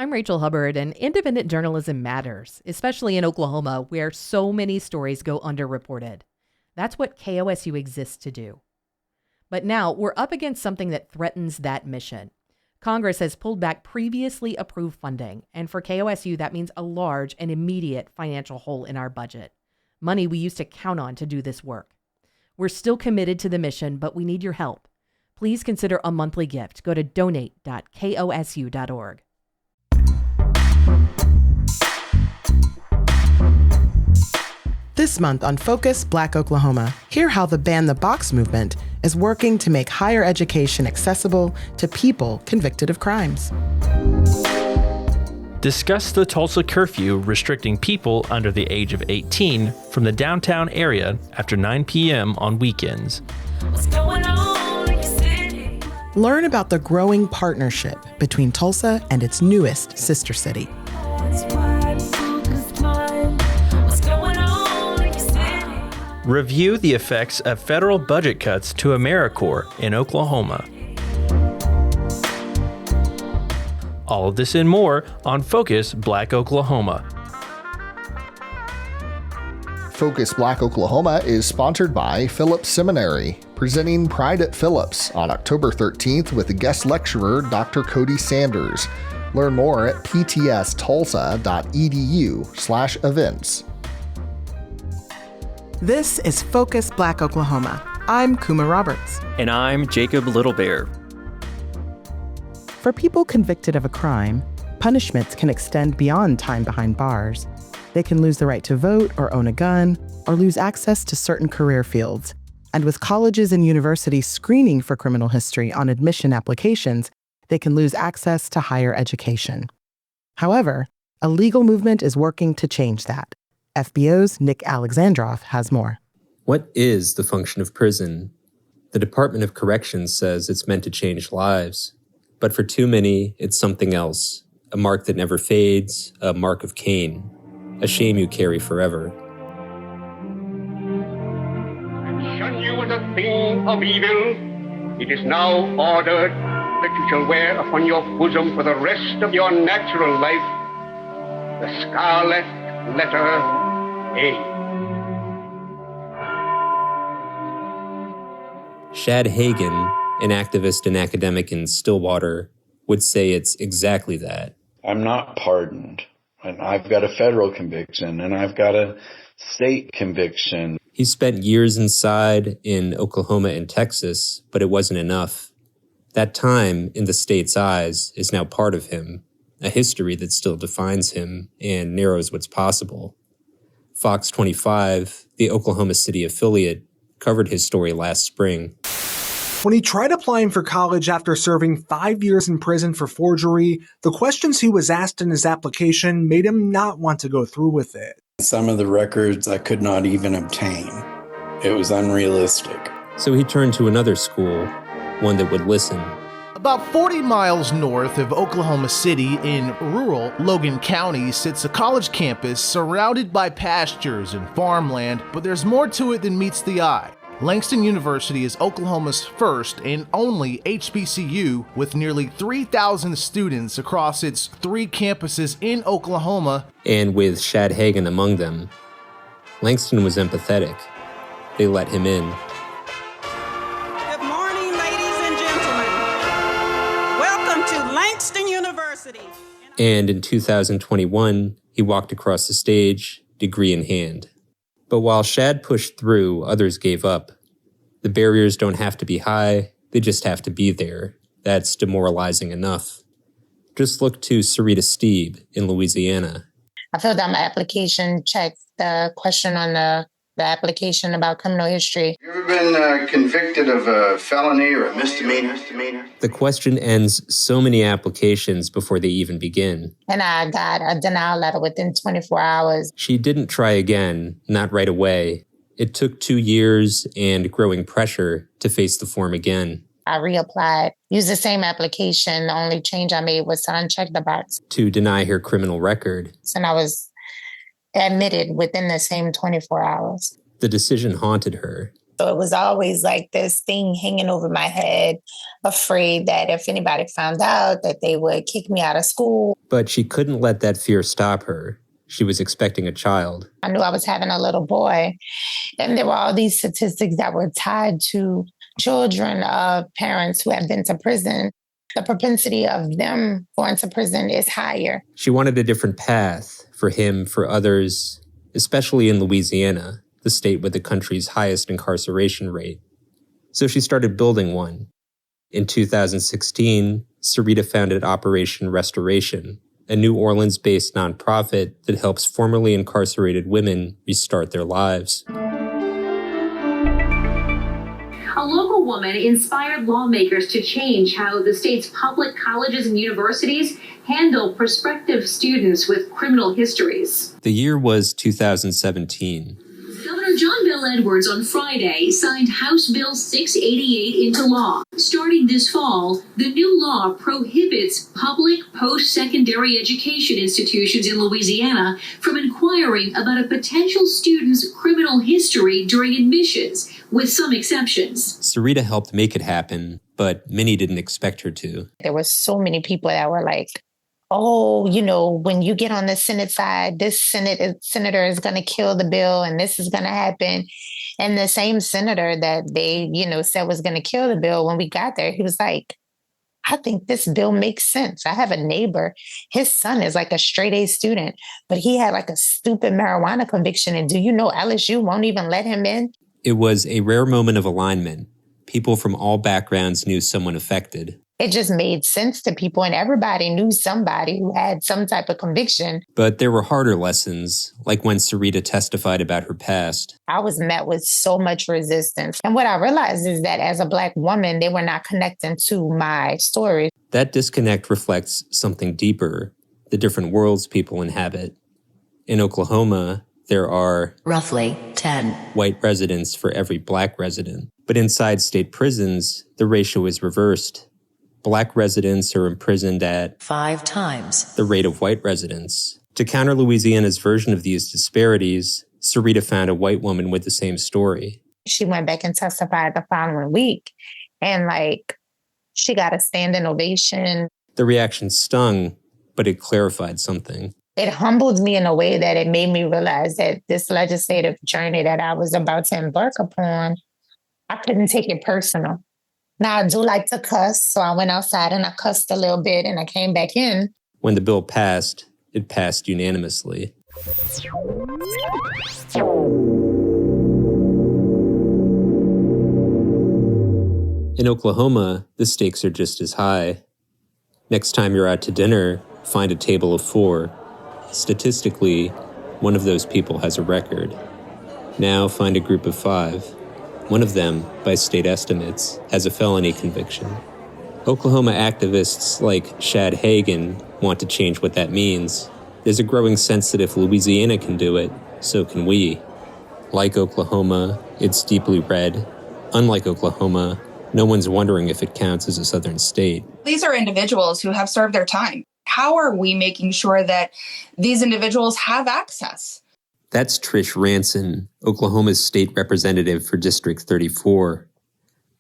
I'm Rachel Hubbard, and independent journalism matters, especially in Oklahoma, where so many stories go underreported. That's what KOSU exists to do. But now we're up against something that threatens that mission. Congress has pulled back previously approved funding, and for KOSU, that means a large and immediate financial hole in our budget. Money we used to count on to do this work. We're still committed to the mission, but we need your help. Please consider a monthly gift. Go to donate.kosu.org. This month on Focus Black Oklahoma, hear how the Ban the Box movement is working to make higher education accessible to people convicted of crimes. Discuss the Tulsa curfew restricting people under the age of 18 from the downtown area after 9 p.m. on weekends. What's going on in your city? Learn about the growing partnership between Tulsa and its newest sister city. Review the effects of federal budget cuts to AmeriCorps in Oklahoma. All of this and more on Focus Black Oklahoma. Focus Black Oklahoma is sponsored by Phillips Seminary, presenting Pride at Phillips on October 13th with guest lecturer Dr. Cody Sanders. Learn more at ptstulsa.edu/events. This is Focus Black Oklahoma. I'm Kuma Roberts. And I'm Jacob Littlebear. For people convicted of a crime, punishments can extend beyond time behind bars. They can lose the right to vote or own a gun, or lose access to certain career fields. And with colleges and universities screening for criminal history on admission applications, they can lose access to higher education. However, a legal movement is working to change that. FBO's Nick Alexandrov has more. What is the function of prison? The Department of Corrections says it's meant to change lives. But for too many, it's something else. A mark that never fades, a mark of Cain. A shame you carry forever. Shun you as a thing of evil. It is now ordered that you shall wear upon your bosom for the rest of your natural life the scarlet letter A. Shad Hagen, an activist and academic in Stillwater, would say it's exactly that. I'm not pardoned. And I've got a federal conviction, and I've got a state conviction. He spent years inside in Oklahoma and Texas, but it wasn't enough. That time, in the state's eyes, is now part of him, a history that still defines him and narrows what's possible. Fox 25, the Oklahoma City affiliate, covered his story last spring. When he tried applying for college after serving 5 years in prison for forgery, the questions he was asked in his application made him not want to go through with it. Some of the records I could not even obtain. It was unrealistic. So he turned to another school, one that would listen. About 40 miles north of Oklahoma City in rural Logan County sits a college campus surrounded by pastures and farmland, but there's more to it than meets the eye. Langston University is Oklahoma's first and only HBCU with nearly 3,000 students across its 3 campuses in Oklahoma. And with Shad Hagen among them. Langston was empathetic. They let him in. Good morning, ladies and gentlemen. Welcome to Langston University. And in 2021, he walked across the stage, degree in hand. But while Shad pushed through, others gave up. The barriers don't have to be high, they just have to be there. That's demoralizing enough. Just look to Sarita Steeb in Louisiana. I filled out my application, checked the question on the application about criminal history. You ever been convicted of a felony or a misdemeanor? The question ends so many applications before they even begin. And I got a denial letter within 24 hours. She didn't try again, not right away. It took 2 years and growing pressure to face the form again. I reapplied, used the same application. The only change I made was to uncheck the box. To deny her criminal record. And I was admitted within the same 24 hours. The decision haunted her. So it was always like this thing hanging over my head, afraid that if anybody found out that they would kick me out of school. But she couldn't let that fear stop her. She was expecting a child. I knew I was having a little boy. And there were all these statistics that were tied to children of parents who have been to prison. The propensity of them going to prison is higher. She wanted a different path for him, for others, especially in Louisiana, the state with the country's highest incarceration rate. So she started building one. In 2016, Sarita founded Operation Restoration, a New Orleans-based nonprofit that helps formerly incarcerated women restart their lives. A local woman inspired lawmakers to change how the state's public colleges and universities handle prospective students with criminal histories. The year was 2017. Governor John Bel Edwards on Friday signed House Bill 688 into law. Starting this fall, the new law prohibits public post-secondary education institutions in Louisiana from inquiring about a potential student's criminal history during admissions, with some exceptions. Sarita helped make it happen, but many didn't expect her to. There were so many people that were like, oh, when you get on the Senate side, this senator is going to kill the bill and this is going to happen. And the same senator that they, said was going to kill the bill, when we got there, he was like, I think this bill makes sense. I have a neighbor. His son is like a straight A student, but he had like a stupid marijuana conviction. And do you know LSU won't even let him in? It was a rare moment of alignment. People from all backgrounds knew someone affected. It just made sense to people, and everybody knew somebody who had some type of conviction. But there were harder lessons, like when Sarita testified about her past. I was met with so much resistance. And what I realized is that as a Black woman, they were not connecting to my story. That disconnect reflects something deeper, the different worlds people inhabit. In Oklahoma, there are roughly 10 white residents for every Black resident. But inside state prisons, the ratio is reversed. Black residents are imprisoned at 5 times the rate of white residents. To counter Louisiana's version of these disparities, Sarita found a white woman with the same story. She went back and testified the following week, and she got a standing ovation. The reaction stung, but it clarified something. It humbled me in a way that it made me realize that this legislative journey that I was about to embark upon, I couldn't take it personal. Now, I do like to cuss, so I went outside and I cussed a little bit and I came back in. When the bill passed, it passed unanimously. In Oklahoma, the stakes are just as high. Next time you're out to dinner, find a table of 4. Statistically, one of those people has a record. Now find a group of 5. One of them, by state estimates, has a felony conviction. Oklahoma activists like Shad Hagan want to change what that means. There's a growing sense that if Louisiana can do it, so can we. Like Oklahoma, it's deeply red. Unlike Oklahoma, no one's wondering if it counts as a southern state. These are individuals who have served their time. How are we making sure that these individuals have access? That's Trish Ranson, Oklahoma's state representative for District 34.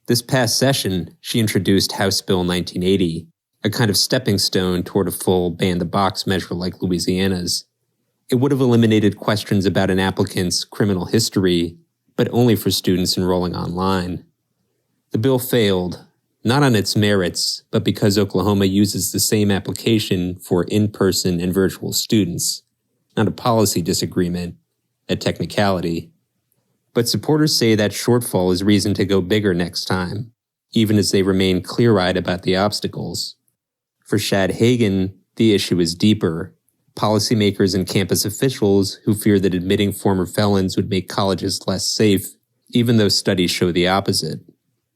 This past session, she introduced House Bill 1980, a kind of stepping stone toward a full ban-the-box measure like Louisiana's. It would have eliminated questions about an applicant's criminal history, but only for students enrolling online. The bill failed, not on its merits, but because Oklahoma uses the same application for in-person and virtual students. Not a policy disagreement, a technicality. But supporters say that shortfall is reason to go bigger next time, even as they remain clear-eyed about the obstacles. For Shad Hagan, the issue is deeper. Policymakers and campus officials who fear that admitting former felons would make colleges less safe, even though studies show the opposite.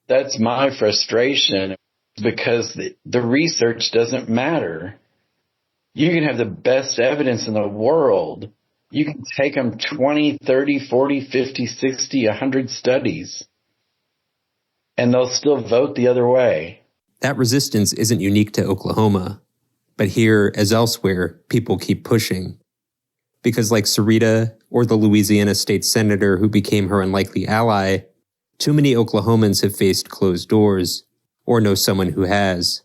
That's my frustration, because the research doesn't matter. You can have the best evidence in the world. You can take them 20, 30, 40, 50, 60, 100 studies, and they'll still vote the other way. That resistance isn't unique to Oklahoma, but here, as elsewhere, people keep pushing. Because like Sarita or the Louisiana state senator who became her unlikely ally, Too many Oklahomans have faced closed doors, or know someone who has.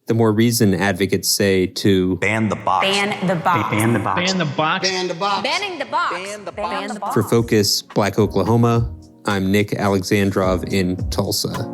The more reason advocates say to ban the box. Ban the box. Ban the box. Ban the box. Ban the box. Banning the box. Ban the box. For Focus, Black Oklahoma, I'm Nick Alexandrov in Tulsa.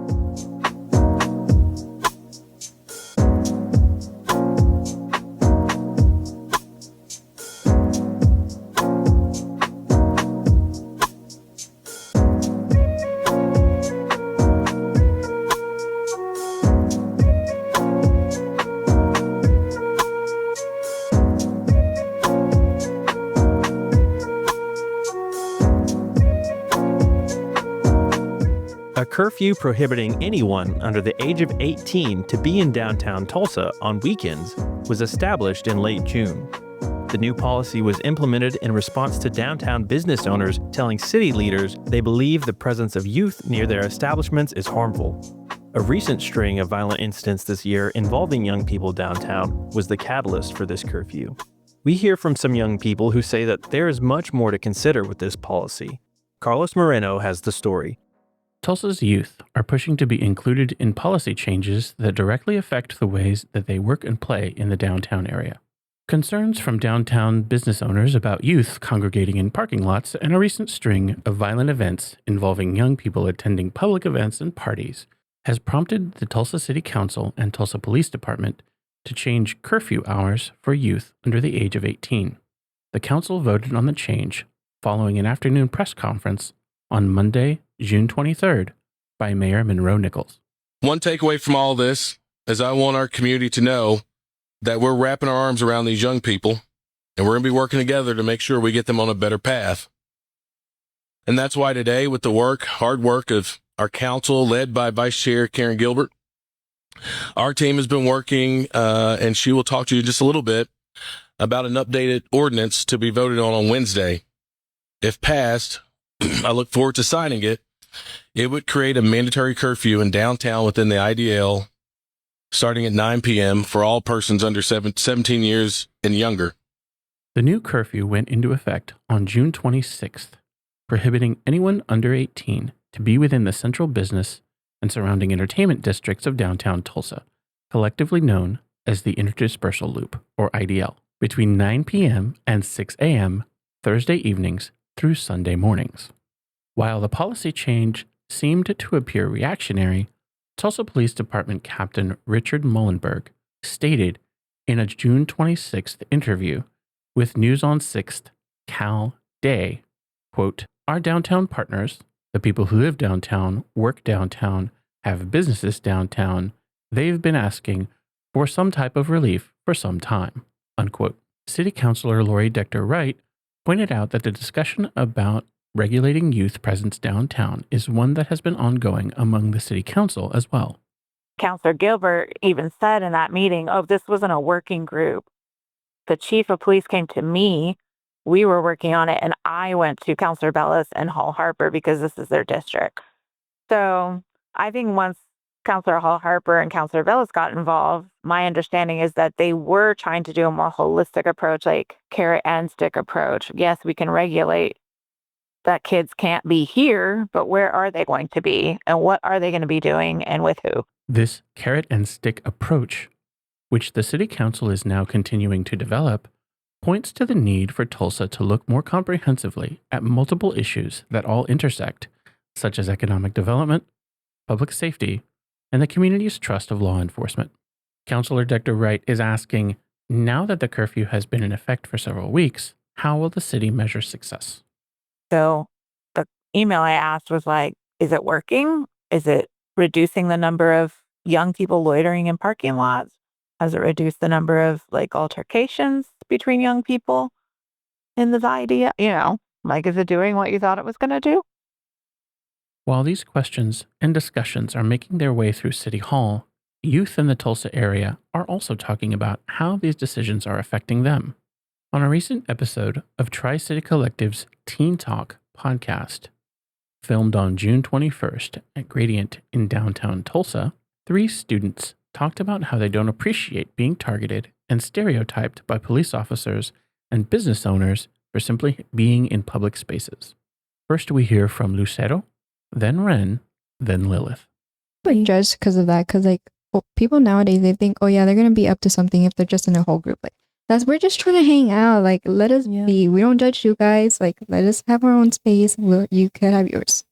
A curfew prohibiting anyone under the age of 18 to be in downtown Tulsa on weekends was established in late June. The new policy was implemented in response to downtown business owners telling city leaders they believe the presence of youth near their establishments is harmful. A recent string of violent incidents this year involving young people downtown was the catalyst for this curfew. We hear from some young people who say that there is much more to consider with this policy. Carlos Moreno has the story. Tulsa's youth are pushing to be included in policy changes that directly affect the ways that they work and play in the downtown area. Concerns from downtown business owners about youth congregating in parking lots and a recent string of violent events involving young people attending public events and parties has prompted the Tulsa City Council and Tulsa Police Department to change curfew hours for youth under the age of 18. The council voted on the change following an afternoon press conference on Monday, June 23rd, by Mayor Monroe Nichols. One takeaway from all this is I want our community to know that we're wrapping our arms around these young people, and we're going to be working together to make sure we get them on a better path. And that's why today, with the hard work of our council, led by Vice Chair Karen Gilbert, our team has been working, and she will talk to you in just a little bit about an updated ordinance to be voted on Wednesday. If passed, I look forward to signing it. It would create a mandatory curfew in downtown within the IDL starting at 9 p.m. for all persons under 17 years and younger. The new curfew went into effect on June 26th, prohibiting anyone under 18 to be within the central business and surrounding entertainment districts of downtown Tulsa, collectively known as the Interdispersal Loop, or IDL, between 9 p.m. and 6 a.m. Thursday evenings through Sunday mornings. While the policy change seemed to appear reactionary, Tulsa Police Department Captain Richard Mullenberg stated in a June 26th interview with News on 6th Cal Day, quote, "Our downtown partners, the people who live downtown, work downtown, have businesses downtown, they've been asking for some type of relief for some time," unquote. City Councilor Lori Dector Wright pointed out that the discussion about regulating youth presence downtown is one that has been ongoing among the city council as well. Councilor Gilbert even said in that meeting, this wasn't a working group. The chief of police came to me, we were working on it, and I went to Councilor Bellis and Hall Harper because this is their district. So I think once Councilor Hall Harper and Councilor Bellis got involved, my understanding is that they were trying to do a more holistic approach, like carrot and stick approach. Yes, we can regulate that kids can't be here, but where are they going to be? And what are they going to be doing and with who? This carrot and stick approach, which the City Council is now continuing to develop, points to the need for Tulsa to look more comprehensively at multiple issues that all intersect, such as economic development, public safety, and the community's trust of law enforcement. Councilor Dector Wright is asking, now that the curfew has been in effect for several weeks, how will the city measure success? So the email I asked was like, is it working? Is it reducing the number of young people loitering in parking lots? Has it reduced the number of altercations between young people in the idea? Is it doing what you thought it was going to do? While these questions and discussions are making their way through City Hall, youth in the Tulsa area are also talking about how these decisions are affecting them. On a recent episode of Tri-City Collective's Teen Talk podcast, filmed on June 21st at Gradient in downtown Tulsa, 3 students talked about how they don't appreciate being targeted and stereotyped by police officers and business owners for simply being in public spaces. First, we hear from Lucero, then Ren, then Lilith. Like judged because of that, because like people nowadays they think, oh yeah, they're gonna be up to something if they're just in a whole group. Like we're just trying to hang out. Like let us be. We don't judge you guys. Like let us have our own space. You can have yours.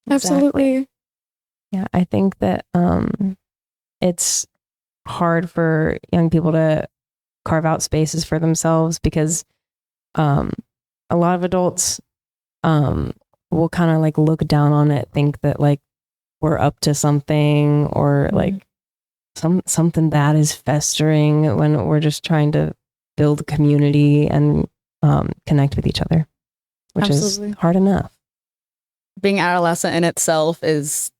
Absolutely. Yeah, I think that it's hard for young people to carve out spaces for themselves because a lot of adults will kind of like look down on it, think that like we're up to something or like something that is festering when we're just trying to build community and connect with each other, which is hard enough. Being adolescent in itself is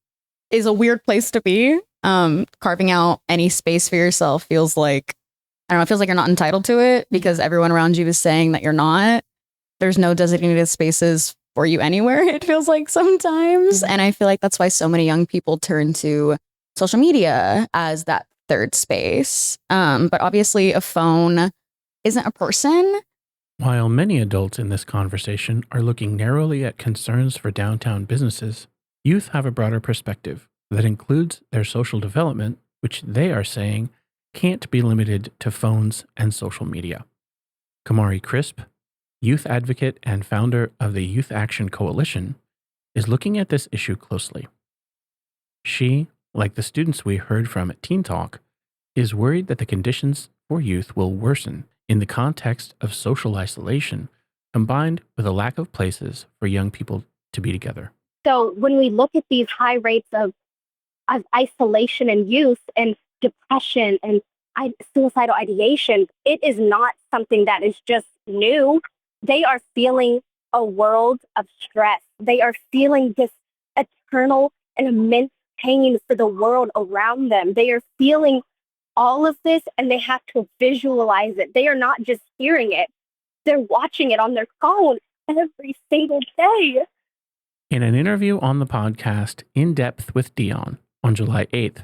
a weird place to be. Carving out any space for yourself feels like, I don't know, it feels like you're not entitled to it because everyone around you is saying that you're not. There's no designated spaces for you anywhere, it feels like sometimes. And I feel like that's why so many young people turn to social media as that third space. But obviously a phone isn't a person. While many adults in this conversation are looking narrowly at concerns for downtown businesses, youth have a broader perspective that includes their social development, which they are saying can't be limited to phones and social media. Kamari Crisp, youth advocate and founder of the Youth Action Coalition, is looking at this issue closely. She, like the students we heard from at Teen Talk, is worried that the conditions for youth will worsen in the context of social isolation, combined with a lack of places for young people to be together. So when we look at these high rates of isolation and youth and depression and suicidal ideation, it is not something that is just new. They are feeling a world of stress. They are feeling this eternal and immense pain for the world around them. They are feeling all of this and they have to visualize it. They are not just hearing it. They're watching it on their phone every single day. In an interview on the podcast In Depth with Dion on July 8th,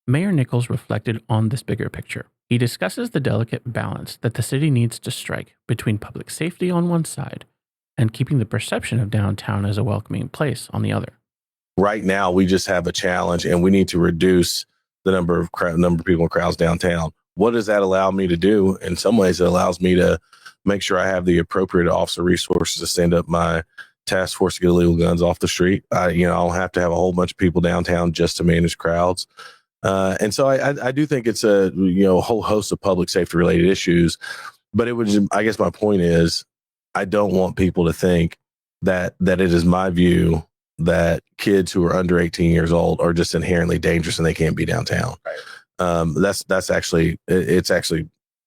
Mayor Nichols reflected on this bigger picture. He discusses the delicate balance that the city needs to strike between public safety on one side and keeping the perception of downtown as a welcoming place on the other. Right now, we just have a challenge and we need to reduce the number of people and crowds downtown. What does that allow me to do? In some ways, it allows me to make sure I have the appropriate officer resources to stand up my task force to get illegal guns off the street. I don't have to have a whole bunch of people downtown just to manage crowds. And so I do think it's a whole host of public safety related issues, but I guess my point is I don't want people to think that it is my view that kids who are under 18 years old are just inherently dangerous and they can't be downtown. Right. That's actually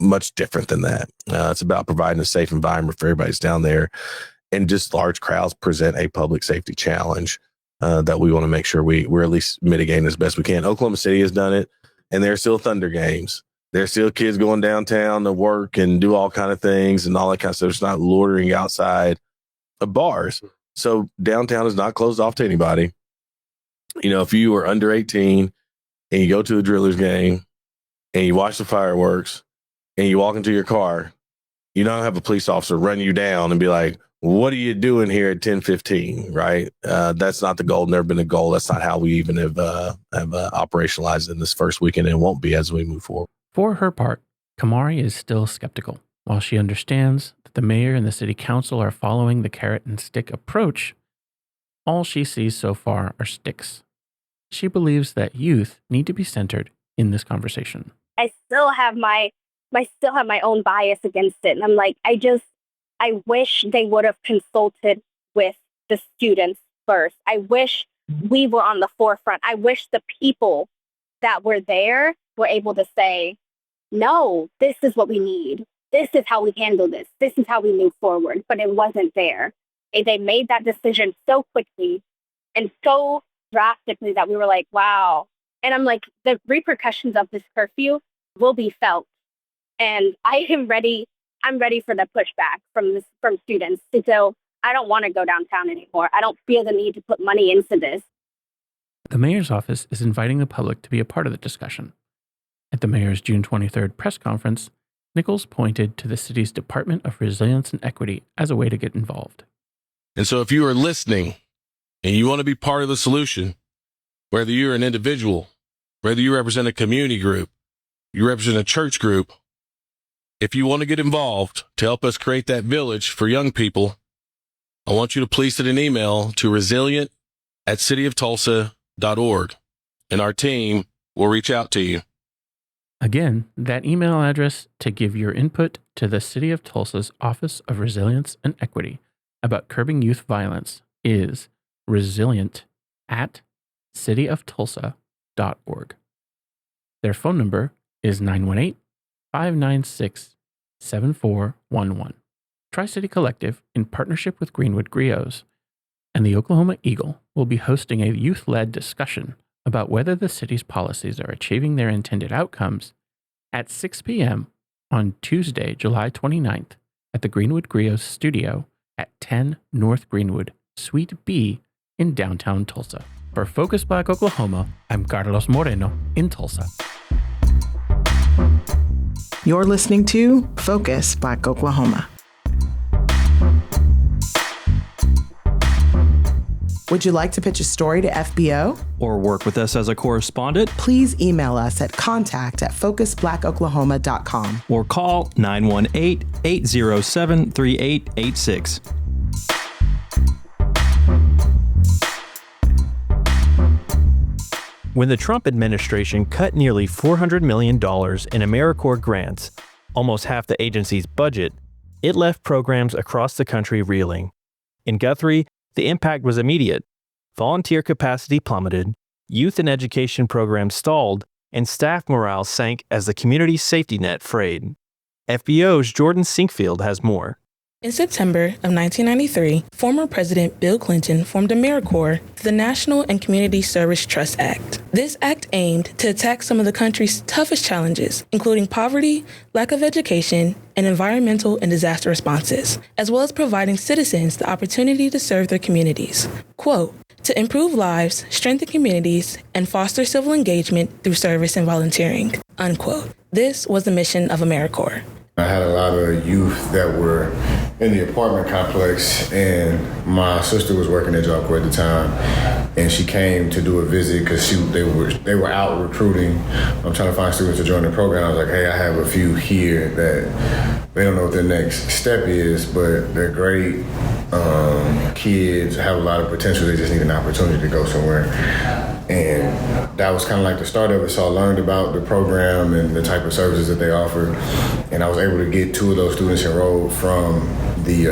much different than that. It's about providing a safe environment for everybody that's down there, and just large crowds present a public safety challenge that we want to make sure we're at least mitigating as best we can. Oklahoma City has done it, and there are still Thunder games. There's still kids going downtown to work and do all kind of things and all that kind of stuff. It's not loitering outside of bars. So downtown is not closed off to anybody. If you are under 18 and you go to a Drillers game and you watch the fireworks and you walk into your car, you don't have a police officer run you down and be like, what are you doing here at 10:15, right? That's not the goal. Never been a goal. That's not how we even have operationalized it in this first weekend, and it won't be as we move forward. For her part, Kamari is still skeptical. While she understands that the mayor and the city council are following the carrot and stick approach, all she sees so far are sticks. She believes that youth need to be centered in this conversation. I still have my own bias against it. And I'm like, I wish they would have consulted with the students first. I wish we were on the forefront. I wish the people that were there were able to say, no, this is what we need. This is how we handle this. This is how we move forward. But it wasn't there. They made that decision so quickly and so drastically that we were like, wow. And I'm like, the repercussions of this curfew will be felt. And I'm ready for the pushback from students. So I don't want to go downtown anymore. I don't feel the need to put money into this. The mayor's office is inviting the public to be a part of the discussion. At the mayor's June 23rd press conference, Nichols pointed to the city's Department of Resilience and Equity as a way to get involved. And so if you are listening and you want to be part of the solution, whether you're an individual, whether you represent a community group, you represent a church group, if you want to get involved to help us create that village for young people, I want you to please send an email to resilient@cityoftulsa.org, and our team will reach out to you. Again, that email address to give your input to the City of Tulsa's Office of Resilience and Equity about curbing youth violence is resilient@cityoftulsa.org. Their phone number is 918-596-7411. Tri-City Collective, in partnership with Greenwood Griots and the Oklahoma Eagle, will be hosting a youth-led discussion about whether the city's policies are achieving their intended outcomes at 6 p.m. on Tuesday, July 29th at the Greenwood Griots studio at 10 North Greenwood, Suite B in downtown Tulsa. For Focus Black Oklahoma, I'm Carlos Moreno in Tulsa. You're listening to Focus Black Oklahoma. Would you like to pitch a story to FBO? Or work with us as a correspondent? Please email us at contact@focusblackoklahoma.com. Or call 918-807-3886. When the Trump administration cut nearly $400 million in AmeriCorps grants, almost half the agency's budget, it left programs across the country reeling. In Guthrie, the impact was immediate. Volunteer capacity plummeted, youth and education programs stalled, and staff morale sank as the community safety net frayed. FBO's Jordan Sinkfield has more. In September of 1993, former President Bill Clinton formed AmeriCorps, the National and Community Service Trust Act. This act aimed to attack some of the country's toughest challenges, including poverty, lack of education, and environmental and disaster responses, as well as providing citizens the opportunity to serve their communities. Quote, to improve lives, strengthen communities, and foster civil engagement through service and volunteering, unquote. This was the mission of AmeriCorps. I had a lot of youth that were in the apartment complex, and my sister was working at Job Corps at the time, and she came to do a visit because they were out recruiting. I'm trying to find students to join the program. I was like, hey, I have a few here that they don't know what their next step is, but they're great kids, have a lot of potential. They just need an opportunity to go somewhere. And that was kind of like the start of it. So I learned about the program and the type of services that they offer. And I was able to get 2 of those students enrolled from the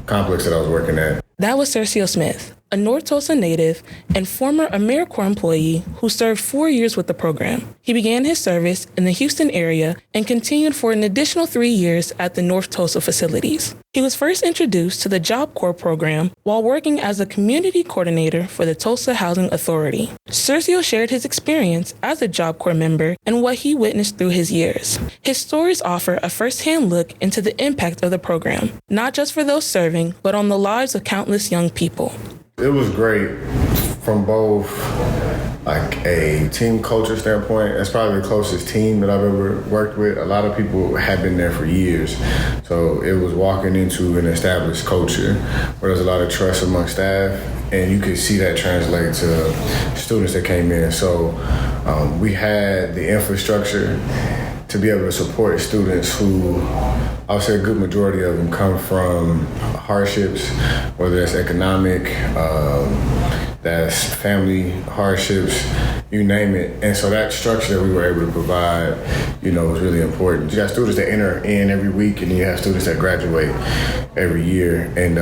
complex that I was working at. That was Sergio Smith, a North Tulsa native and former AmeriCorps employee who served 4 years with the program. He began his service in the Houston area and continued for an additional 3 years at the North Tulsa facilities. He was first introduced to the Job Corps program while working as a community coordinator for the Tulsa Housing Authority. Sergio shared his experience as a Job Corps member and what he witnessed through his years. His stories offer a first-hand look into the impact of the program, not just for those serving, but on the lives of countless young people. It was great from both like a team culture standpoint. It's probably the closest team that I've ever worked with. A lot of people have been there for years. So it was walking into an established culture where there's a lot of trust among staff, and you could see that translate to students that came in. So we had the infrastructure to be able to support students who, I would say a good majority of them come from hardships, whether that's economic, that's family hardships, you name it. And so that structure that we were able to provide, was really important. You got students that enter in every week, and you have students that graduate every year. And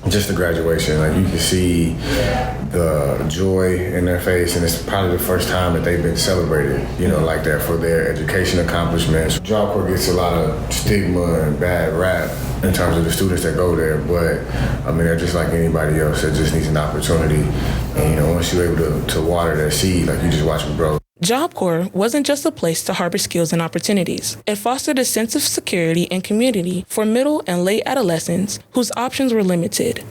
just the graduation, like you can see the joy in their face, and it's probably the first time that they've been celebrated, like that for their education accomplishments. Job Corps gets a lot of stigma and bad rap in terms of the students that go there, but they're just like anybody else that just needs an opportunity. And once you're able to water that seed, like you just watch them grow. Job Corps wasn't just a place to harbor skills and opportunities. It fostered a sense of security and community for middle and late adolescents whose options were limited.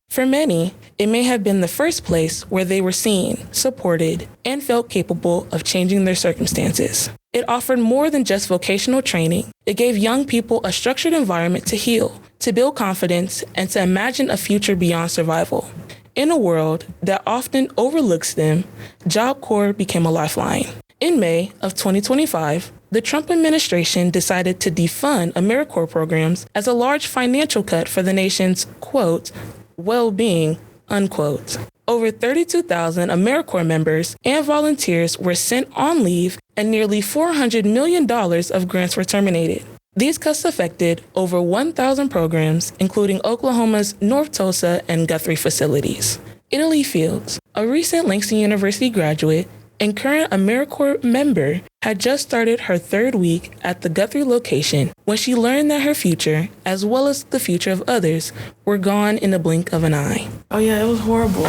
For many, it may have been the first place where they were seen, supported, and felt capable of changing their circumstances. It offered more than just vocational training. It gave young people a structured environment to heal, to build confidence, and to imagine a future beyond survival. In a world that often overlooks them, Job Corps became a lifeline. In May of 2025, the Trump administration decided to defund AmeriCorps programs as a large financial cut for the nation's, quote, well-being, unquote. Over 32,000 AmeriCorps members and volunteers were sent on leave, and nearly $400 million of grants were terminated. These cuts affected over 1,000 programs, including Oklahoma's North Tulsa and Guthrie facilities. Italy Fields, a recent Langston University graduate and current AmeriCorps member, had just started her third week at the Guthrie location when she learned that her future, as well as the future of others, were gone in the blink of an eye. Oh yeah, it was horrible.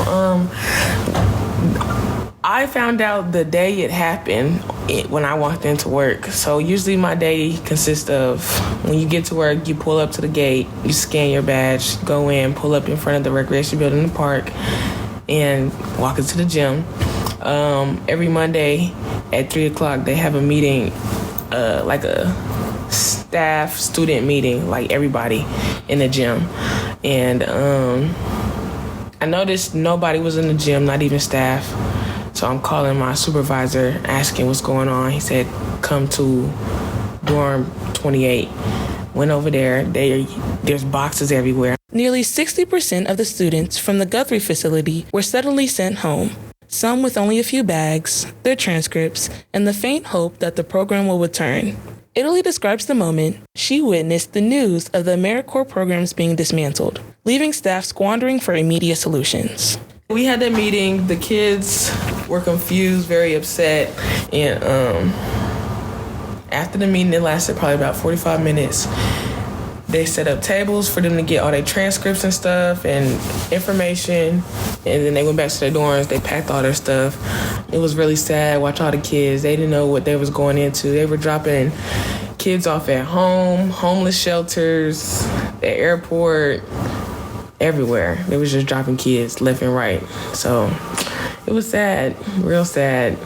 I found out the day it happened when I walked into work. So usually my day consists of when you get to work, you pull up to the gate, you scan your badge, go in, pull up in front of the recreation building in the park, and walk into the gym. Every Monday at 3 o'clock, they have a meeting, like a staff student meeting, like everybody in the gym. And I noticed nobody was in the gym, not even staff. So I'm calling my supervisor, asking what's going on. He said, come to dorm 28. Went over there. There's boxes everywhere. Nearly 60% of the students from the Guthrie facility were suddenly sent home, some with only a few bags, their transcripts, and the faint hope that the program will return. Italy describes the moment she witnessed the news of the AmeriCorps programs being dismantled, leaving staff squandering for immediate solutions. We had that meeting. The kids were confused, very upset, and after the meeting, it lasted probably about 45 minutes. They set up tables for them to get all their transcripts and stuff and information, and then they went back to their dorms. They packed all their stuff. It was really sad. Watch all the kids. They didn't know what they was going into. They were dropping kids off at home, homeless shelters, the airport, everywhere. They was just dropping kids left and right. So it was sad, real sad.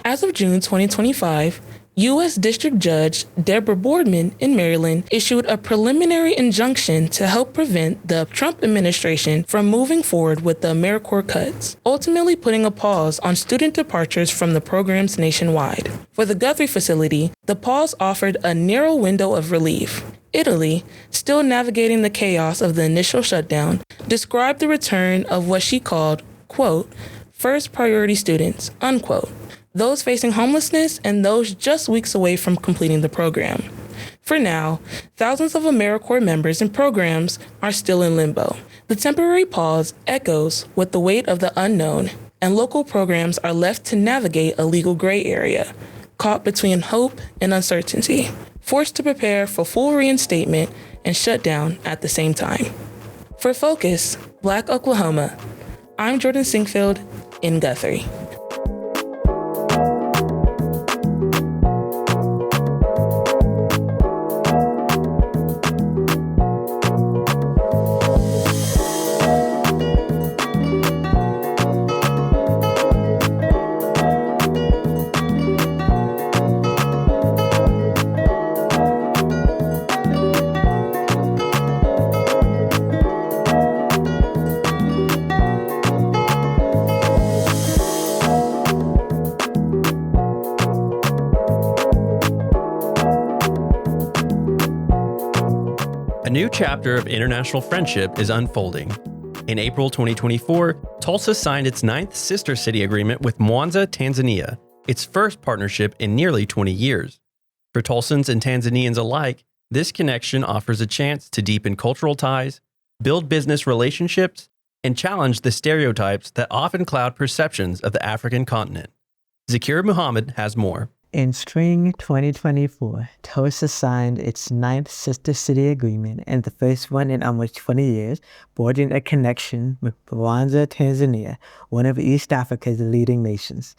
As of June 2025, U.S. District Judge Deborah Boardman in Maryland issued a preliminary injunction to help prevent the Trump administration from moving forward with the AmeriCorps cuts, ultimately putting a pause on student departures from the programs nationwide. For the Guthrie facility, the pause offered a narrow window of relief. Italy, still navigating the chaos of the initial shutdown, described the return of what she called, quote, first priority students, unquote, those facing homelessness and those just weeks away from completing the program. For now, thousands of AmeriCorps members and programs are still in limbo. The temporary pause echoes with the weight of the unknown, and local programs are left to navigate a legal gray area, caught between hope and uncertainty, forced to prepare for full reinstatement and shutdown at the same time. For Focus, Black Oklahoma, I'm Jordan Sinkfield in Guthrie. A new chapter of international friendship is unfolding. In April 2024, Tulsa signed its 9th sister city agreement with Mwanza, Tanzania, its first partnership in nearly 20 years. For Tulsans and Tanzanians alike, this connection offers a chance to deepen cultural ties, build business relationships, and challenge the stereotypes that often cloud perceptions of the African continent. Zaakirah Muhammad has more. In spring 2024, Tulsa signed its 9th sister city agreement and the first one in almost 20 years, forging a connection with Mwanza, Tanzania, one of East Africa's leading nations.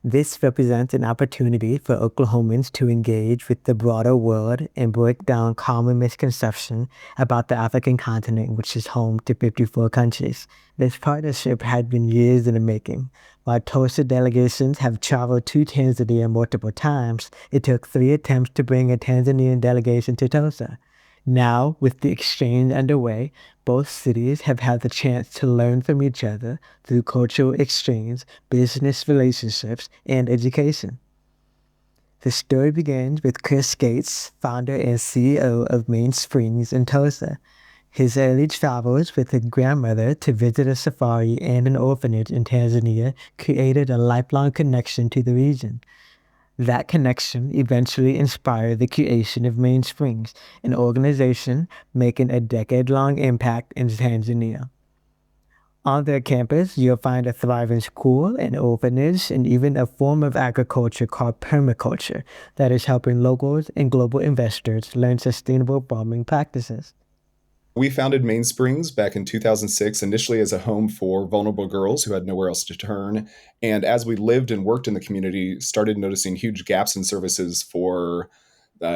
This represents an opportunity for Oklahomans to engage with the broader world and break down common misconceptions about the African continent, which is home to 54 countries. This partnership had been years in the making. While Tulsa delegations have traveled to Tanzania multiple times, it took 3 attempts to bring a Tanzanian delegation to Tulsa. Now, with the exchange underway, both cities have had the chance to learn from each other through cultural exchange, business relationships, and education. The story begins with Chris Gates, founder and CEO of Main Springs in Tulsa. His early travels with his grandmother to visit a safari and an orphanage in Tanzania created a lifelong connection to the region. That connection eventually inspired the creation of Main Springs, an organization making a decade-long impact in Tanzania. On their campus, you'll find a thriving school, an orphanage, and even a form of agriculture called permaculture that is helping locals and global investors learn sustainable farming practices. We founded Mainsprings back in 2006, initially as a home for vulnerable girls who had nowhere else to turn. And as we lived and worked in the community, started noticing huge gaps in services for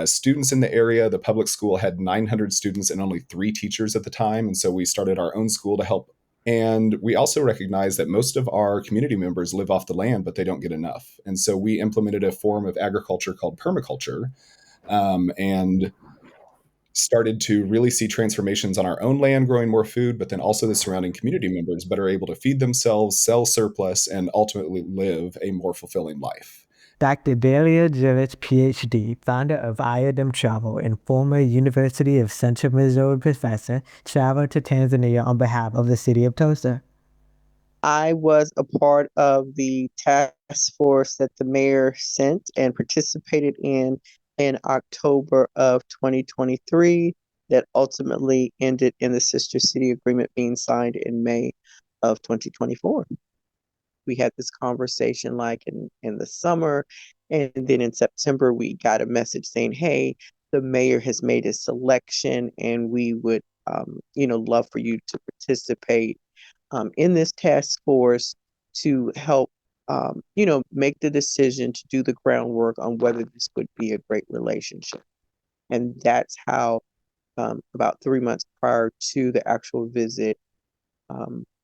students in the area. The public school had 900 students and only 3 teachers at the time. And so we started our own school to help. And we also recognized that most of our community members live off the land, but they don't get enough. And so we implemented a form of agriculture called permaculture, and started to really see transformations on our own land growing more food, but then also the surrounding community members better able to feed themselves, sell surplus, and ultimately live a more fulfilling life. Dr. Delia Jurich, PhD, founder of IODM Travel and former University of Central Missouri professor, traveled to Tanzania on behalf of the city of Tulsa. I was a part of the task force that the mayor sent and participated in October of 2023 that ultimately ended in the Sister City Agreement being signed in May of 2024. We had this conversation like in the summer, and then in September we got a message saying, hey, the mayor has made a selection and we would love for you to participate in this task force to help make the decision to do the groundwork on whether this would be a great relationship. And that's how about 3 months prior to the actual visit,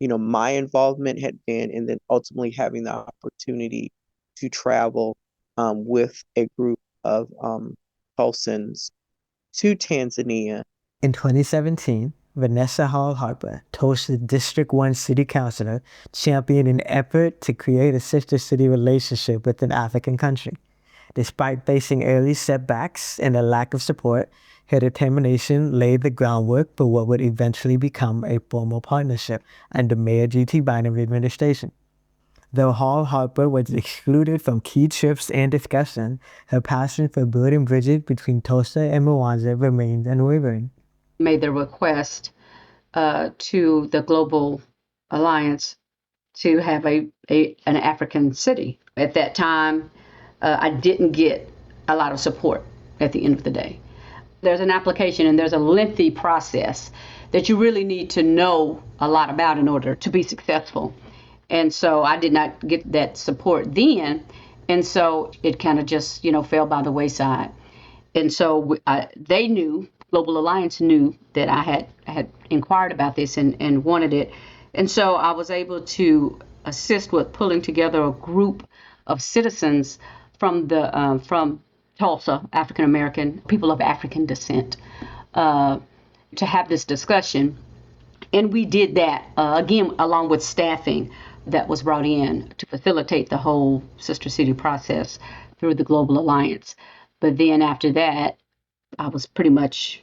my involvement had been, and then ultimately having the opportunity to travel with a group of Tulsans to Tanzania. In 2017, Vanessa Hall Harper, Tulsa District 1 City Councilor, championed an effort to create a sister city relationship with an African country. Despite facing early setbacks and a lack of support, her determination laid the groundwork for what would eventually become a formal partnership under Mayor G.T. Bynum's administration. Though Hall Harper was excluded from key trips and discussion, her passion for building bridges between Tulsa and Mwanza remained unwavering. Made the request to the Global Alliance to have an African city. At that time, I didn't get a lot of support at the end of the day. There's an application and there's a lengthy process that you really need to know a lot about in order to be successful. And so I did not get that support then. And so it kind of just, fell by the wayside. And so they knew, Global Alliance knew that I had inquired about this and wanted it. And so I was able to assist with pulling together a group of citizens from Tulsa, African American, people of African descent, to have this discussion. And we did that, again, along with staffing that was brought in to facilitate the whole Sister City process through the Global Alliance. But then after that, I was pretty much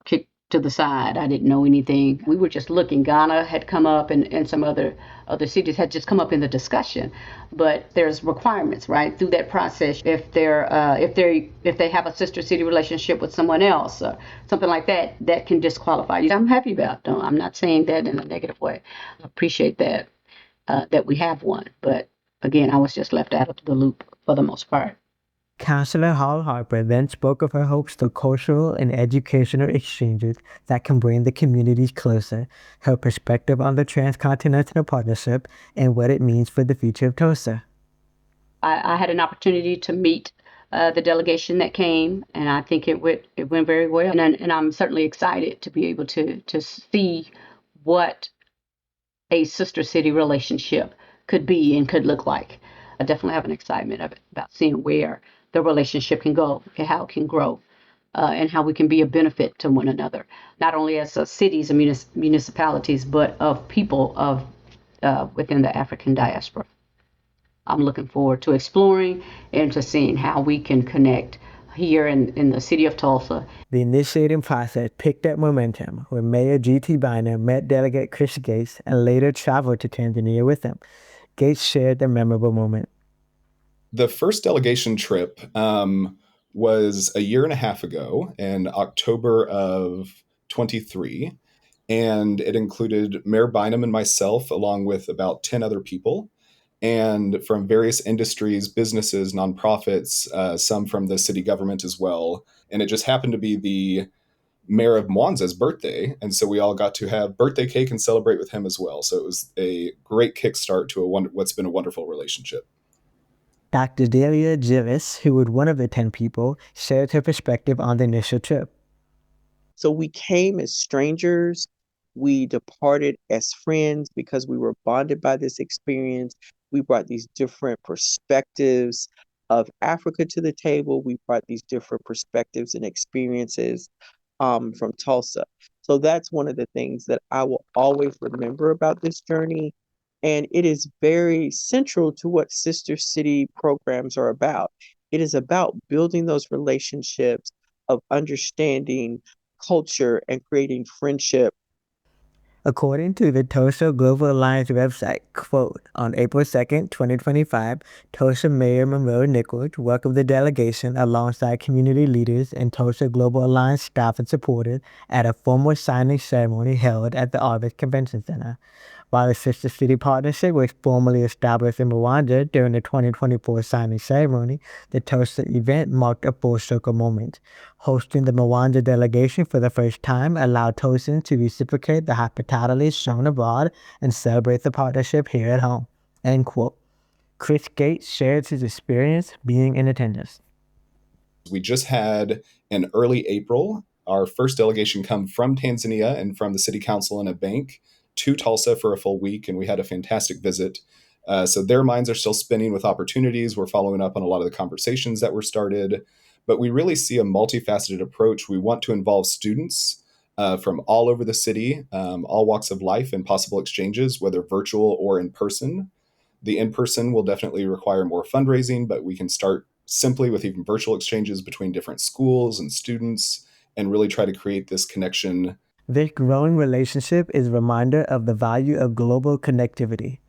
kicked to the side. I didn't know anything. We were just looking. Ghana had come up and some other cities had just come up in the discussion. But there's requirements, right? Through that process, if they have a sister city relationship with someone else or something like that, that can disqualify you. I'm happy about it. I'm not saying that in a negative way. I appreciate that we have one. But again, I was just left out of the loop for the most part. Councilor Hall Harper then spoke of her hopes for cultural and educational exchanges that can bring the communities closer, her perspective on the transcontinental partnership, and what it means for the future of Tulsa. I had an opportunity to meet the delegation that came, and I think it went very well. And I'm certainly excited to be able to see what a sister city relationship could be and could look like. I definitely have an excitement about seeing where the relationship can go and how it can grow. and how we can be a benefit to one another, not only as cities and municipalities, but of people of within the African diaspora. I'm looking forward to exploring and to seeing how we can connect here in the city of Tulsa. The initiating process picked up momentum when Mayor G.T. Bynum met Delegate Chris Gates and later traveled to Tanzania with him. Gates shared the memorable moment. The first delegation trip was a year and a half ago in October of 23, and it included Mayor Bynum and myself along with about 10 other people, and from various industries, businesses, nonprofits, some from the city government as well. And it just happened to be the mayor of Mwanza's birthday, and so we all got to have birthday cake and celebrate with him as well. So it was a great kickstart to what's been a wonderful relationship. Dr. Delia Jiris, who was one of the 10 people, shared her perspective on the initial trip. So we came as strangers. We departed as friends because we were bonded by this experience. We brought these different perspectives of Africa to the table. We brought these different perspectives and experiences from Tulsa. So that's one of the things that I will always remember about this journey. And it is very central to what Sister City programs are about. It is about building those relationships of understanding culture and creating friendship. According to the Tulsa Global Alliance website, quote, on April 2nd, 2025, Tulsa Mayor Monroe Nichols welcomed the delegation alongside community leaders and Tulsa Global Alliance staff and supporters at a formal signing ceremony held at the Arbus Convention Center. While the Sister City Partnership was formally established in Mwanza during the 2024 signing ceremony, the Tulsa event marked a full circle moment. Hosting the Mwanza delegation for the first time allowed Tulsans to reciprocate the hospitality shown abroad and celebrate the partnership here at home. End quote. Chris Gates shares his experience being in attendance. We just had in early April our first delegation come from Tanzania and from the city council and a bank to Tulsa for a full week, and we had a fantastic visit. So their minds are still spinning with opportunities. We're following up on a lot of the conversations that were started, but we really see a multifaceted approach. We want to involve students from all over the city, all walks of life, and possible exchanges, whether virtual or in person. The in-person will definitely require more fundraising, but we can start simply with even virtual exchanges between different schools and students and really try to create this connection. This growing relationship is a reminder of the value of global connectivity.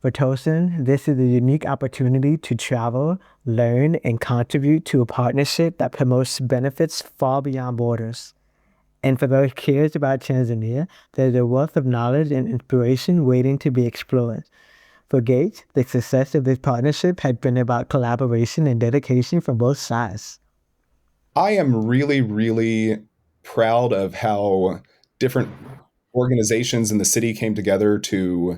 For Tulsan, this is a unique opportunity to travel, learn, and contribute to a partnership that promotes benefits far beyond borders. And for those curious about Tanzania, there's a wealth of knowledge and inspiration waiting to be explored. For Gates, the success of this partnership has been about collaboration and dedication from both sides. I am really, really proud of how different organizations in the city came together to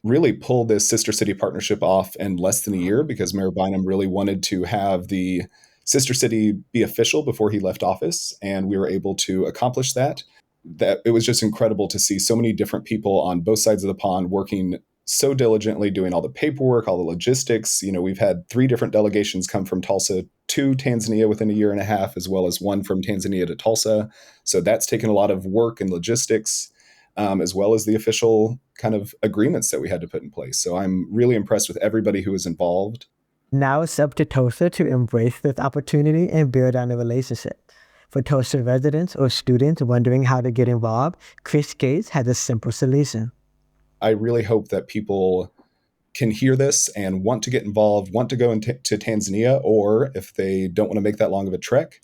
really pull this Sister City partnership off in less than a year, because Mayor Bynum really wanted to have the Sister City be official before he left office, and we were able to accomplish that. That it was just incredible to see so many different people on both sides of the pond working so diligently, doing all the paperwork, all the logistics. You know, we've had 3 different delegations come from Tulsa to Tanzania within a year and a half, as well as one from Tanzania to Tulsa. So that's taken a lot of work and logistics, as well as the official kind of agreements that we had to put in place. So I'm really impressed with everybody who was involved. Now it's up to Tulsa to embrace this opportunity and build on the relationship. For Tulsa residents or students wondering how to get involved, Chris Gates has a simple solution. I really hope that people can hear this and want to get involved, want to go to Tanzania, or if they don't want to make that long of a trek,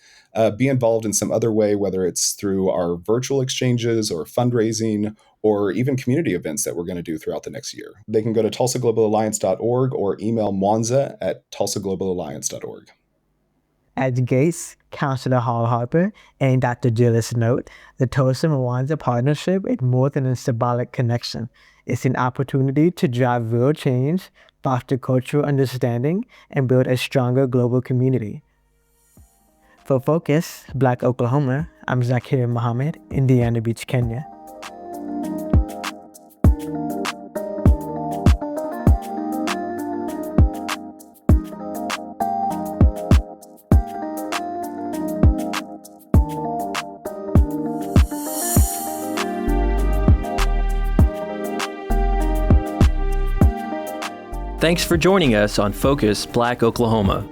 be involved in some other way, whether it's through our virtual exchanges or fundraising or even community events that we're going to do throughout the next year. They can go to tulsaglobalalliance.org or email Mwanza at tulsaglobalalliance.org. As Gates, Councilor Hall Harper, and Dr. Gillis note, the Tulsa-Mwanza partnership is more than a symbolic connection. It's an opportunity to drive real change, foster cultural understanding, and build a stronger global community. For Focus, Black Oklahoma, I'm Zaakirah Muhammad, Indiana Beach, Kenya. Thanks for joining us on Focus Black Oklahoma.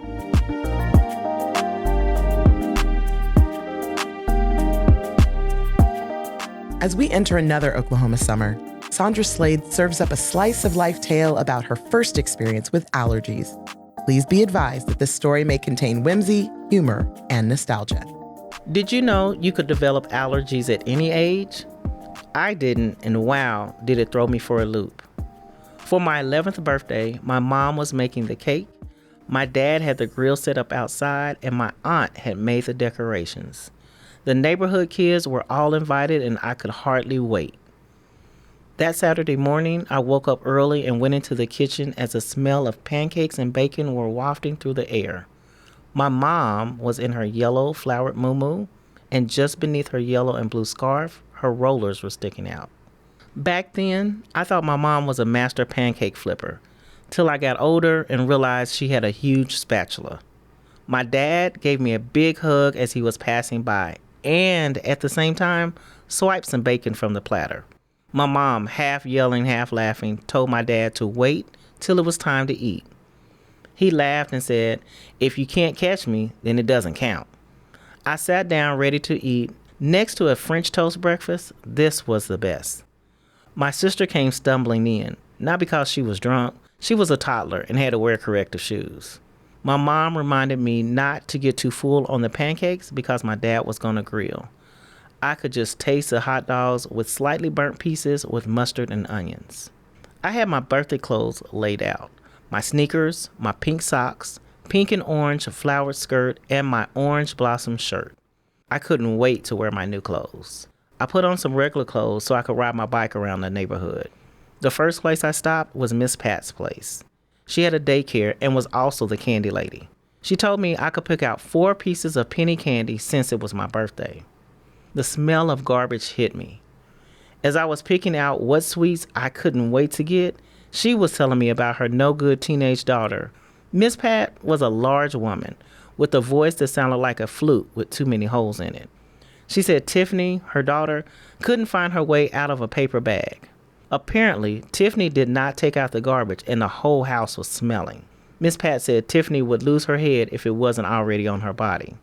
As we enter another Oklahoma summer, Sondra Slade serves up a slice of life tale about her first experience with allergies. Please be advised that this story may contain whimsy, humor, and nostalgia. Did you know you could develop allergies at any age? I didn't, and wow, did it throw me for a loop. For my 11th birthday, my mom was making the cake, my dad had the grill set up outside, and my aunt had made the decorations. The neighborhood kids were all invited, and I could hardly wait. That Saturday morning, I woke up early and went into the kitchen as the smell of pancakes and bacon were wafting through the air. My mom was in her yellow flowered muumuu, and just beneath her yellow and blue scarf, her rollers were sticking out. Back then, I thought my mom was a master pancake flipper, till I got older and realized she had a huge spatula. My dad gave me a big hug as he was passing by, and at the same time, swiped some bacon from the platter. My mom, half yelling, half laughing, told my dad to wait till it was time to eat. He laughed and said, "If you can't catch me, then it doesn't count." I sat down ready to eat. Next to a French toast breakfast, this was the best. My sister came stumbling in, not because she was drunk. She was a toddler and had to wear corrective shoes. My mom reminded me not to get too full on the pancakes because my dad was going to grill. I could just taste the hot dogs with slightly burnt pieces with mustard and onions. I had my birthday clothes laid out. My sneakers, my pink socks, pink and orange flowered skirt, and my orange blossom shirt. I couldn't wait to wear my new clothes. I put on some regular clothes so I could ride my bike around the neighborhood. The first place I stopped was Miss Pat's place. She had a daycare and was also the candy lady. She told me I could pick out 4 pieces of penny candy since it was my birthday. The smell of garbage hit me. As I was picking out what sweets I couldn't wait to get, she was telling me about her no-good teenage daughter. Miss Pat was a large woman with a voice that sounded like a flute with too many holes in it. She said Tiffany, her daughter, couldn't find her way out of a paper bag. Apparently, Tiffany did not take out the garbage and the whole house was smelling. Miss Pat said Tiffany would lose her head if it wasn't already on her body.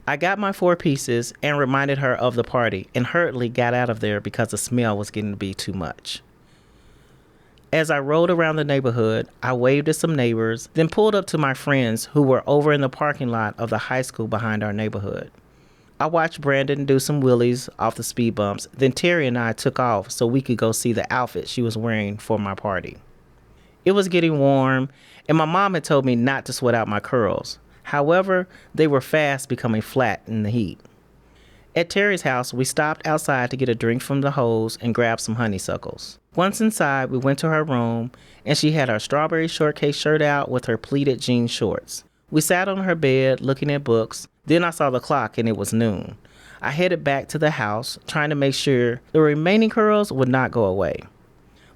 I got my 4 pieces and reminded her of the party and hurriedly got out of there because the smell was getting to be too much. As I rode around the neighborhood, I waved at some neighbors, then pulled up to my friends who were over in the parking lot of the high school behind our neighborhood. I watched Brandon do some wheelies off the speed bumps, then Terry and I took off so we could go see the outfit she was wearing for my party. It was getting warm, and my mom had told me not to sweat out my curls. However, they were fast becoming flat in the heat. At Terry's house, we stopped outside to get a drink from the hose and grab some honeysuckles. Once inside, we went to her room, and she had her strawberry shortcake shirt out with her pleated jean shorts. We sat on her bed looking at books. Then I saw the clock and it was noon. I headed back to the house, trying to make sure the remaining curls would not go away.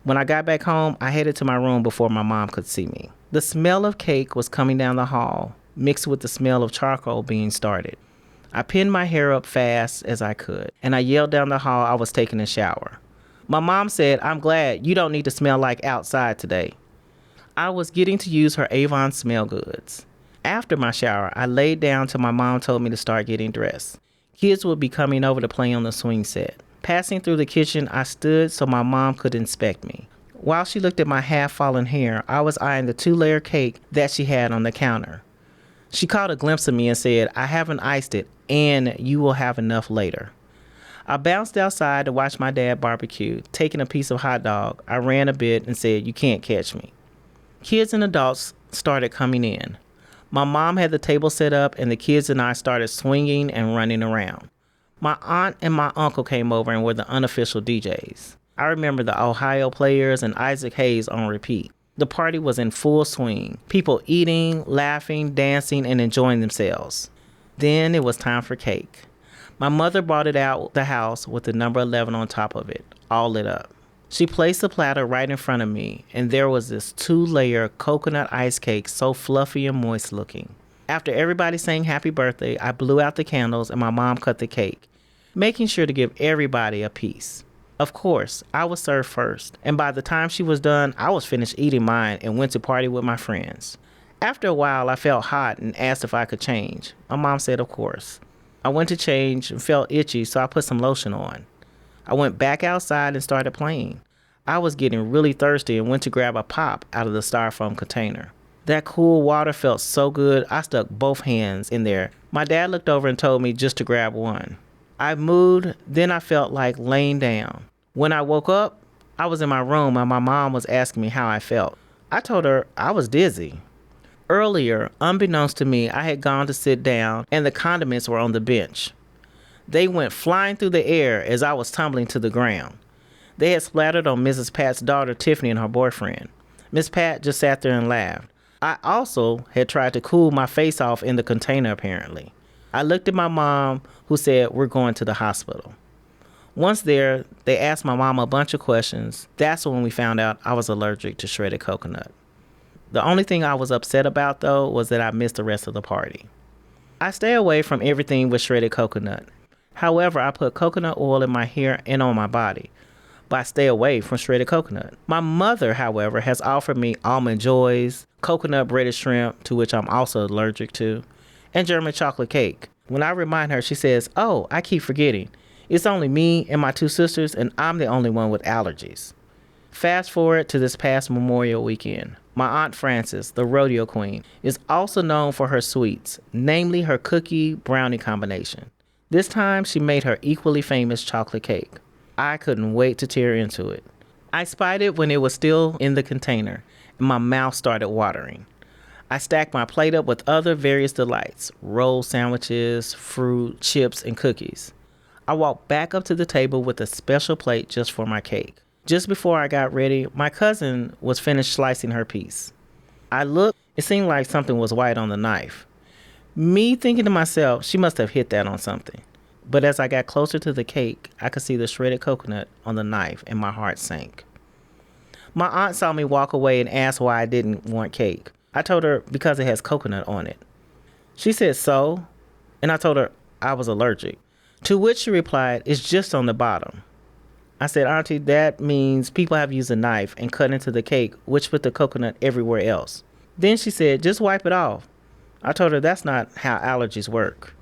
When I got back home, I headed to my room before my mom could see me. The smell of cake was coming down the hall, mixed with the smell of charcoal being started. I pinned my hair up fast as I could, and I yelled down the hall I was taking a shower. My mom said, "I'm glad you don't need to smell like outside today." I was getting to use her Avon smell goods. After my shower, I laid down till my mom told me to start getting dressed. Kids would be coming over to play on the swing set. Passing through the kitchen, I stood so my mom could inspect me. While she looked at my half-fallen hair, I was eyeing the 2-layer cake that she had on the counter. She caught a glimpse of me and said, "I haven't iced it, and you will have enough later." I bounced outside to watch my dad barbecue. Taking a piece of hot dog, I ran a bit and said, "You can't catch me." Kids and adults started coming in. My mom had the table set up, and the kids and I started swinging and running around. My aunt and my uncle came over and were the unofficial DJs. I remember the Ohio Players and Isaac Hayes on repeat. The party was in full swing, people eating, laughing, dancing, and enjoying themselves. Then it was time for cake. My mother brought it out the house with the number 11 on top of it, all lit up. She placed the platter right in front of me, and there was this 2-layer coconut ice cake, so fluffy and moist looking. After everybody sang happy birthday, I blew out the candles and my mom cut the cake, making sure to give everybody a piece. Of course, I was served first, and by the time she was done, I was finished eating mine and went to party with my friends. After a while, I felt hot and asked if I could change. My mom said, of course. I went to change and felt itchy, so I put some lotion on. I went back outside and started playing. I was getting really thirsty and went to grab a pop out of the styrofoam container. That cool water felt so good, I stuck both hands in there. My dad looked over and told me just to grab one. I moved, then I felt like laying down. When I woke up, I was in my room and my mom was asking me how I felt. I told her I was dizzy. Earlier, unbeknownst to me, I had gone to sit down and the condiments were on the bench. They went flying through the air as I was tumbling to the ground. They had splattered on Mrs. Pat's daughter, Tiffany, and her boyfriend. Miss Pat just sat there and laughed. I also had tried to cool my face off in the container, apparently. I looked at my mom, who said, we're going to the hospital. Once there, they asked my mom a bunch of questions. That's when we found out I was allergic to shredded coconut. The only thing I was upset about, though, was that I missed the rest of the party. I stay away from everything with shredded coconut. However, I put coconut oil in my hair and on my body, but I stay away from shredded coconut. My mother, however, has offered me almond joys, coconut breaded shrimp, to which I'm also allergic to, and German chocolate cake. When I remind her, she says, oh, I keep forgetting. It's only me and my two sisters, and I'm the only one with allergies. Fast forward to this past Memorial weekend. My Aunt Frances, the rodeo queen, is also known for her sweets, namely her cookie brownie combination. This time, she made her equally famous chocolate cake. I couldn't wait to tear into it. I spied it when it was still in the container, and my mouth started watering. I stacked my plate up with other various delights, roll sandwiches, fruit, chips, and cookies. I walked back up to the table with a special plate just for my cake. Just before I got ready, my cousin was finished slicing her piece. I looked, it seemed like something was white on the knife. Me thinking to myself, she must have hit that on something. But as I got closer to the cake, I could see the shredded coconut on the knife and my heart sank. My aunt saw me walk away and asked why I didn't want cake. I told her because it has coconut on it. She said, so? And I told her I was allergic. To which she replied, it's just on the bottom. I said, Auntie, that means people have used a knife and cut into the cake, which put the coconut everywhere else. Then she said, just wipe it off. I told her that's not how allergies work.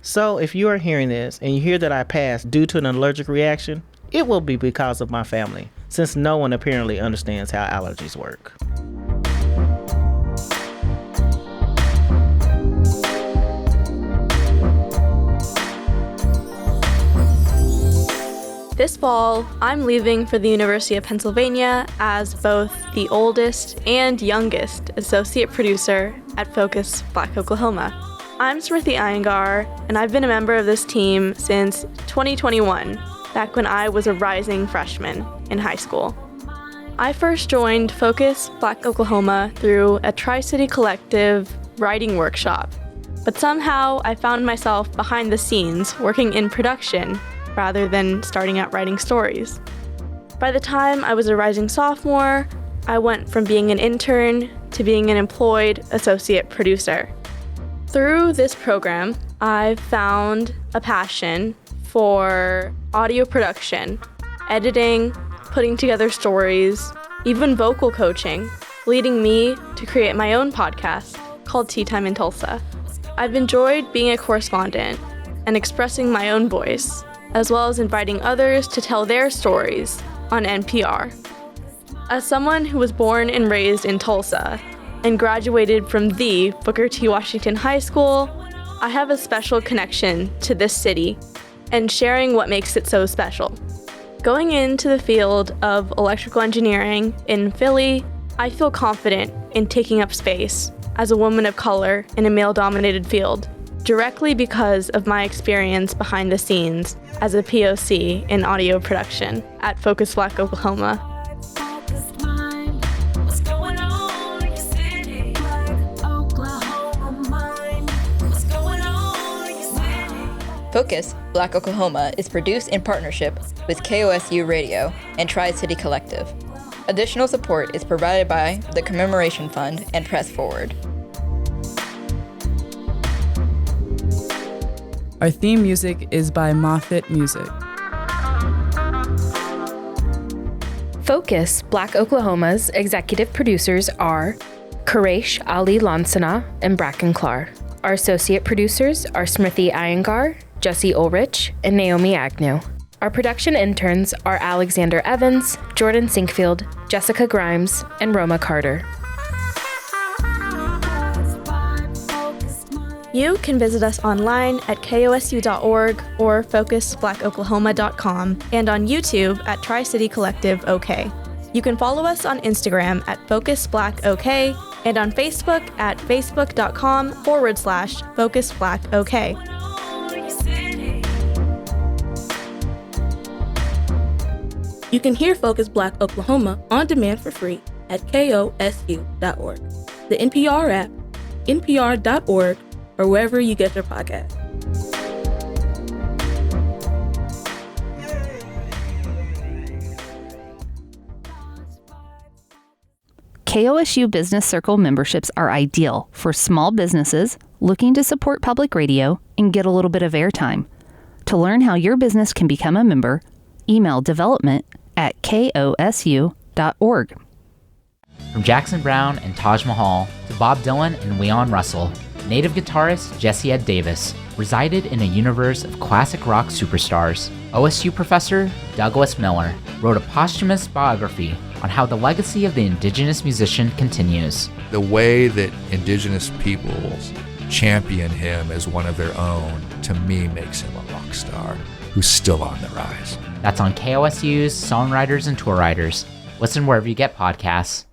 So if you are hearing this and you hear that I passed due to an allergic reaction, it will be because of my family, since no one apparently understands how allergies work. This fall, I'm leaving for the University of Pennsylvania as both the oldest and youngest associate producer at Focus Black Oklahoma. I'm Smriti Iyengar, and I've been a member of this team since 2021, back when I was a rising freshman in high school. I first joined Focus Black Oklahoma through a Tri-City Collective writing workshop, but somehow I found myself behind the scenes working in production rather than starting out writing stories. By the time I was a rising sophomore, I went from being an intern to being an employed associate producer. Through this program, I found a passion for audio production, editing, putting together stories, even vocal coaching, leading me to create my own podcast called Tea Time in Tulsa. I've enjoyed being a correspondent and expressing my own voice, as well as inviting others to tell their stories on NPR. As someone who was born and raised in Tulsa and graduated from the Booker T. Washington High School, I have a special connection to this city and sharing what makes it so special. Going into the field of electrical engineering in Philly, I feel confident in taking up space as a woman of color in a male-dominated field, directly because of my experience behind the scenes as a POC in audio production at Focus Black Oklahoma. Focus Black Oklahoma is produced in partnership with KOSU Radio and Tri-City Collective. Additional support is provided by the Commemoration Fund and Press Forward. Our theme music is by Moffat Music. Focus Black Oklahoma's executive producers are Quresh Ali Lansana and Bracken Clar. Our associate producers are Smriti Iyengar, Jesse Ulrich, and Naomi Agnew. Our production interns are Alexander Evans, Jordan Sinkfield, Jessica Grimes, and Roma Carter. You can visit us online at kosu.org or focusblackoklahoma.com and on YouTube at Tri-City Collective OK. You can follow us on Instagram at FocusBlackOK and on Facebook at facebook.com/FocusBlackOK. You can hear Focus Black Oklahoma on demand for free at kosu.org, the NPR app, npr.org, or wherever you get your podcasts. KOSU Business Circle memberships are ideal for small businesses looking to support public radio and get a little bit of airtime. To learn how your business can become a member, email development@kosu.org. From Jackson Browne and Taj Mahal to Bob Dylan and Leon Russell, native guitarist Jesse Ed Davis resided in a universe of classic rock superstars. OSU professor Douglas Miller wrote a posthumous biography on how the legacy of the indigenous musician continues. The way that indigenous peoples champion him as one of their own, to me, makes him a rock star who's still on the rise. That's on KOSU's Songwriters and Tour Writers. Listen wherever you get podcasts.